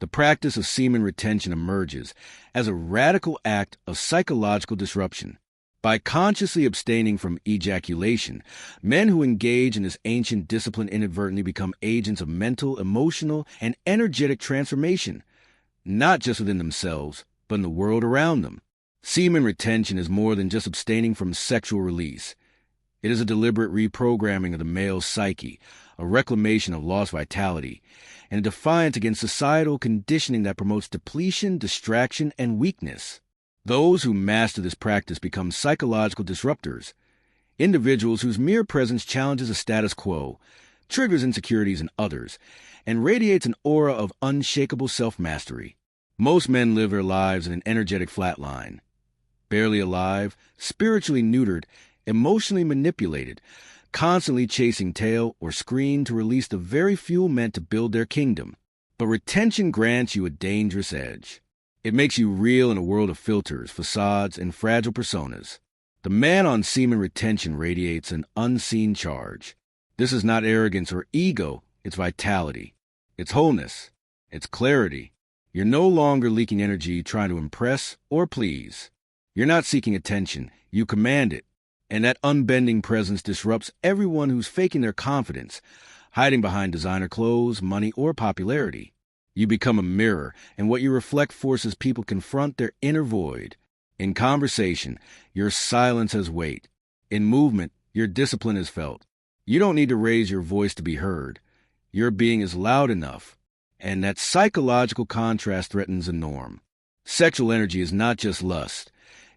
The practice of semen retention emerges as a radical act of psychological disruption. By consciously abstaining from ejaculation, men who engage in this ancient discipline inadvertently become agents of mental, emotional, and energetic transformation, not just within themselves, but in the world around them. Semen retention is more than just abstaining from sexual release. It is a deliberate reprogramming of the male psyche, a reclamation of lost vitality, and a defiance against societal conditioning that promotes depletion, distraction, and weakness. Those who master this practice become psychological disruptors, individuals whose mere presence challenges the status quo, triggers insecurities in others, and radiates an aura of unshakable self-mastery. Most men live their lives in an energetic flatline, barely alive, spiritually neutered, emotionally manipulated, constantly chasing tail or screen to release the very fuel meant to build their kingdom. But retention grants you a dangerous edge. It makes you real in a world of filters, facades, and fragile personas. The man on semen retention radiates an unseen charge. This is not arrogance or ego, it's vitality. It's wholeness. It's clarity. You're no longer leaking energy trying to impress or please. You're not seeking attention, you command it. And that unbending presence disrupts everyone who's faking their confidence, hiding behind designer clothes, money, or popularity. You become a mirror, and what you reflect forces people confront their inner void. In conversation, your silence has weight. In movement, your discipline is felt. You don't need to raise your voice to be heard. Your being is loud enough, and that psychological contrast threatens the norm. Sexual energy is not just lust.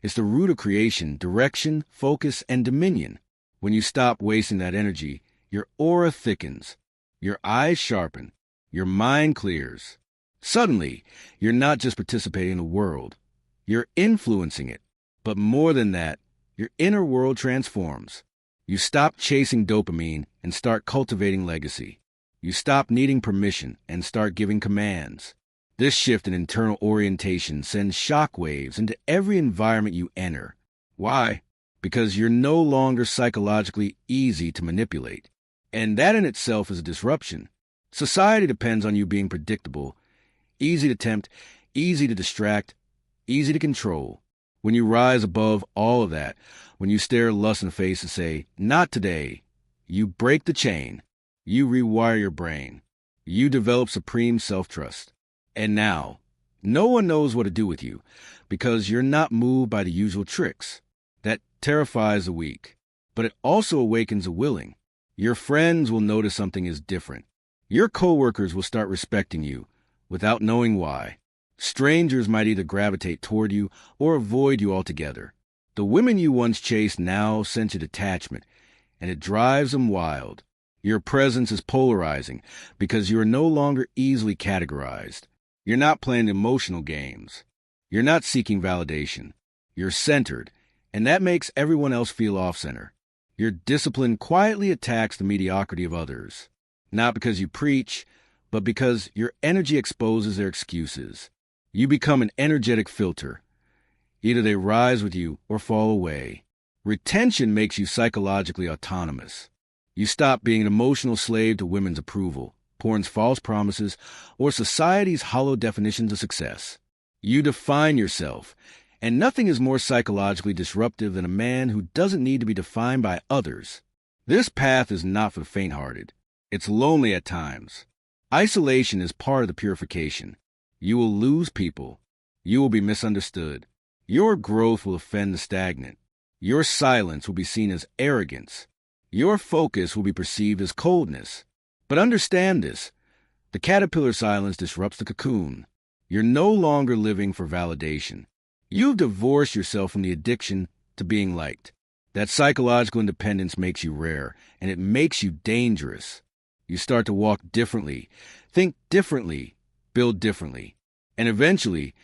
It's the root of creation, direction, focus, and dominion. When you stop wasting that energy, your aura thickens, your eyes sharpen, your mind clears. Suddenly, you're not just participating in the world, you're influencing it. But more than that, your inner world transforms. You stop chasing dopamine and start cultivating legacy. You stop needing permission and start giving commands. This shift in internal orientation sends shockwaves into every environment you enter. Why? Because you're no longer psychologically easy to manipulate. And that in itself is a disruption. Society depends on you being predictable, easy to tempt, easy to distract, easy to control. When you rise above all of that, when you stare lust in the face and say, "Not today," you break the chain. You rewire your brain. You develop supreme self-trust. And now, no one knows what to do with you because you're not moved by the usual tricks. That terrifies the weak, but it also awakens the willing. Your friends will notice something is different. Your coworkers will start respecting you without knowing why. Strangers might either gravitate toward you or avoid you altogether. The women you once chased now sense your detachment, and it drives them wild. Your presence is polarizing because you are no longer easily categorized. You're not playing emotional games. You're not seeking validation. You're centered, and that makes everyone else feel off-center. Your discipline quietly attacks the mediocrity of others, not because you preach, but because your energy exposes their excuses. You become an energetic filter. Either they rise with you or fall away. Retention makes you psychologically autonomous. You stop being an emotional slave to women's approval, porn's false promises, or society's hollow definitions of success. You define yourself, and nothing is more psychologically disruptive than a man who doesn't need to be defined by others. This path is not for the faint-hearted. It's lonely at times. Isolation is part of the purification. You will lose people. You will be misunderstood. Your growth will offend the stagnant. Your silence will be seen as arrogance. Your focus will be perceived as coldness. But understand this. The caterpillar silence disrupts the cocoon. You're no longer living for validation. You've divorced yourself from the addiction to being liked. That psychological independence makes you rare, and it makes you dangerous. You start to walk differently, think differently, build differently. And eventually,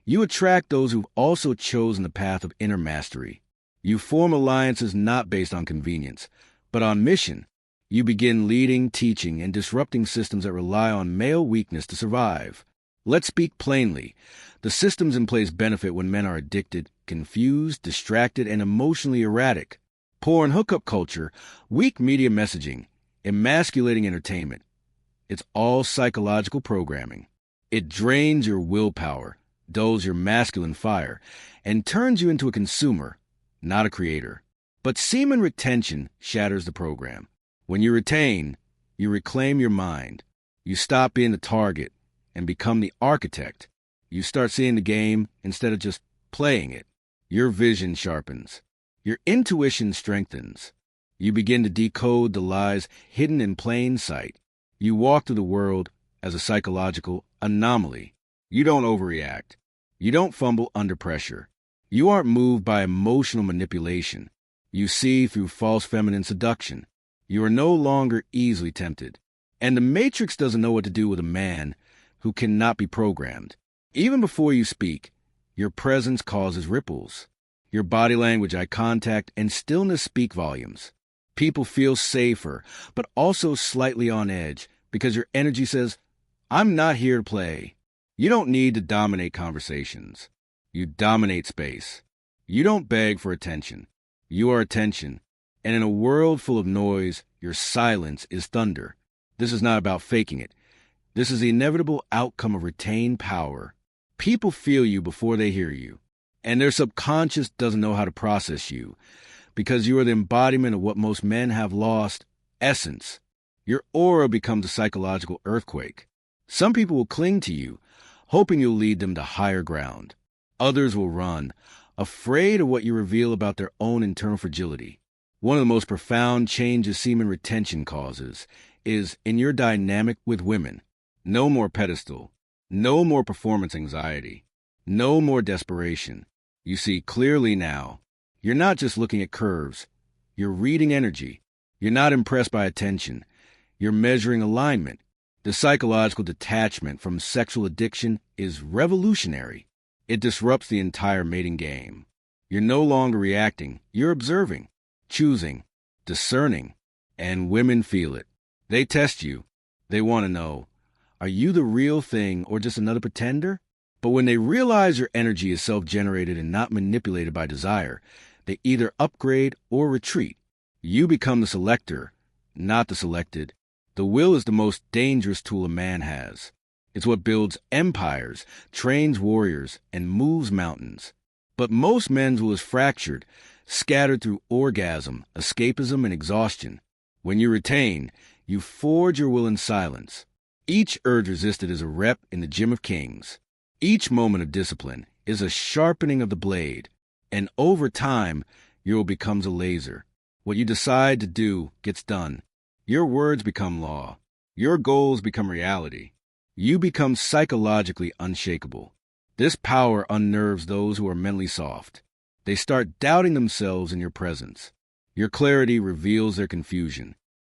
you attract those who've also chosen the path of inner mastery. You form alliances not based on convenience, but on mission. You begin leading, teaching, and disrupting systems that rely on male weakness to survive. Let's speak plainly. The systems in place benefit when men are addicted, confused, distracted, and emotionally erratic. Porn hookup culture, weak media messaging, emasculating entertainment. It's all psychological programming. It drains your willpower, dulls your masculine fire, and turns you into a consumer, not a creator. But semen retention shatters the program. When you retain, you reclaim your mind. You stop being the target and become the architect. You start seeing the game instead of just playing it. Your vision sharpens. Your intuition strengthens. You begin to decode the lies hidden in plain sight. You walk through the world as a psychological anomaly. You don't overreact. You don't fumble under pressure. You aren't moved by emotional manipulation. You see through false feminine seduction. You are no longer easily tempted. And the Matrix doesn't know what to do with a man who cannot be programmed. Even before you speak, your presence causes ripples. Your body language, eye contact, and stillness speak volumes. People feel safer, but also slightly on edge because your energy says, I'm not here to play. You don't need to dominate conversations. You dominate space. You don't beg for attention. You are attention. And in a world full of noise, your silence is thunder. This is not about faking it. This is the inevitable outcome of retained power. People feel you before they hear you, and their subconscious doesn't know how to process you because you are the embodiment of what most men have lost, essence. Your aura becomes a psychological earthquake. Some people will cling to you, hoping you'll lead them to higher ground. Others will run, afraid of what you reveal about their own internal fragility. One of the most profound changes semen retention causes is in your dynamic with women. No more pedestal. No more performance anxiety. No more desperation. You see clearly now. You're not just looking at curves. You're reading energy. You're not impressed by attention. You're measuring alignment. The psychological detachment from sexual addiction is revolutionary. It disrupts the entire mating game. You're no longer reacting. You're observing, choosing, discerning, and women feel it. They test you. They want to know, are you the real thing or just another pretender? But when they realize your energy is self-generated and not manipulated by desire, they either upgrade or retreat. You become the selector, not the selected. The will is the most dangerous tool a man has. It's what builds empires, trains warriors, and moves mountains. But most men's will is fractured, scattered through orgasm, escapism, and exhaustion. When you retain, you forge your will in silence. Each urge resisted is a rep in the gym of kings. Each moment of discipline is a sharpening of the blade. And over time, your will becomes a laser. What you decide to do gets done. Your words become law. Your goals become reality. You become psychologically unshakable. This power unnerves those who are mentally soft. They start doubting themselves in your presence. Your clarity reveals their confusion.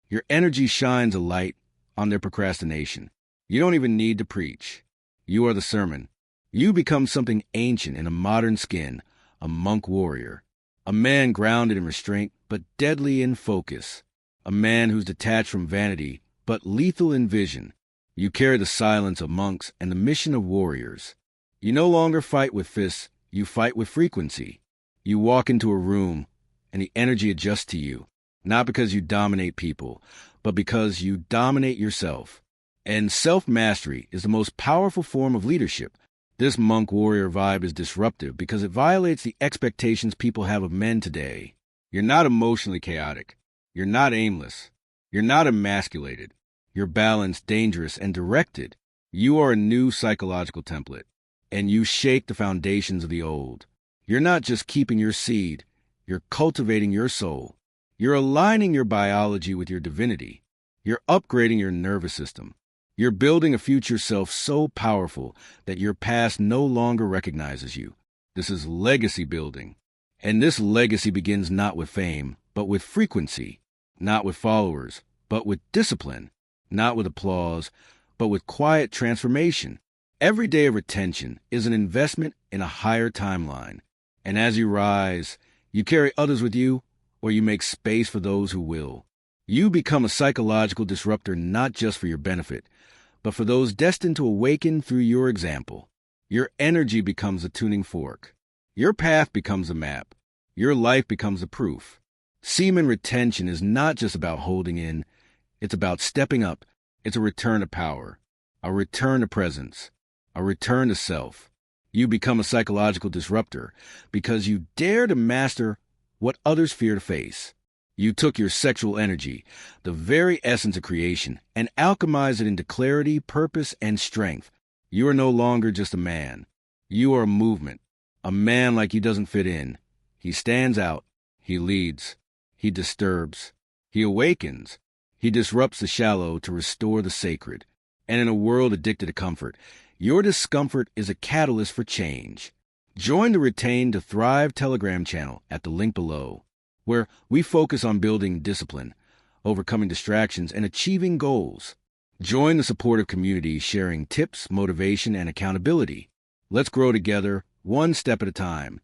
Your energy shines a light on their procrastination. You don't even need to preach. You are the sermon. You become something ancient in a modern skin, a monk warrior. A man grounded in restraint, but deadly in focus. A man who's detached from vanity, but lethal in vision. You carry the silence of monks and the mission of warriors. You no longer fight with fists, you fight with frequency. You walk into a room, and the energy adjusts to you, not because you dominate people, but because you dominate yourself. And self-mastery is the most powerful form of leadership. This monk warrior vibe is disruptive because it violates the expectations people have of men today. You're not emotionally chaotic. You're not aimless. You're not emasculated. You're balanced, dangerous, and directed. You are a new psychological template, and you shake the foundations of the old. You're not just keeping your seed. You're cultivating your soul. You're aligning your biology with your divinity. You're upgrading your nervous system. You're building a future self so powerful that your past no longer recognizes you. This is legacy building. And this legacy begins not with fame, but with frequency. Not with followers, but with discipline. Not with applause, but with quiet transformation. Every day of retention is an investment in a higher timeline. And as you rise, you carry others with you, or you make space for those who will. You become a psychological disruptor not just for your benefit, but for those destined to awaken through your example. Your energy becomes a tuning fork. Your path becomes a map. Your life becomes a proof. Semen retention is not just about holding in. It's about stepping up. It's a return to power, a return to presence, a return to self. You become a psychological disruptor because you dare to master what others fear to face. You took your sexual energy, the very essence of creation, and alchemized it into clarity, purpose, and strength. You are no longer just a man. You are a movement. A man like he doesn't fit in. He stands out. He leads. He disturbs. He awakens. He disrupts the shallow to restore the sacred. And in a world addicted to comfort, your discomfort is a catalyst for change. Join the Retain to Thrive Telegram channel at the link below, where we focus on building discipline, overcoming distractions, and achieving goals. Join the supportive community sharing tips, motivation, and accountability. Let's grow together, one step at a time.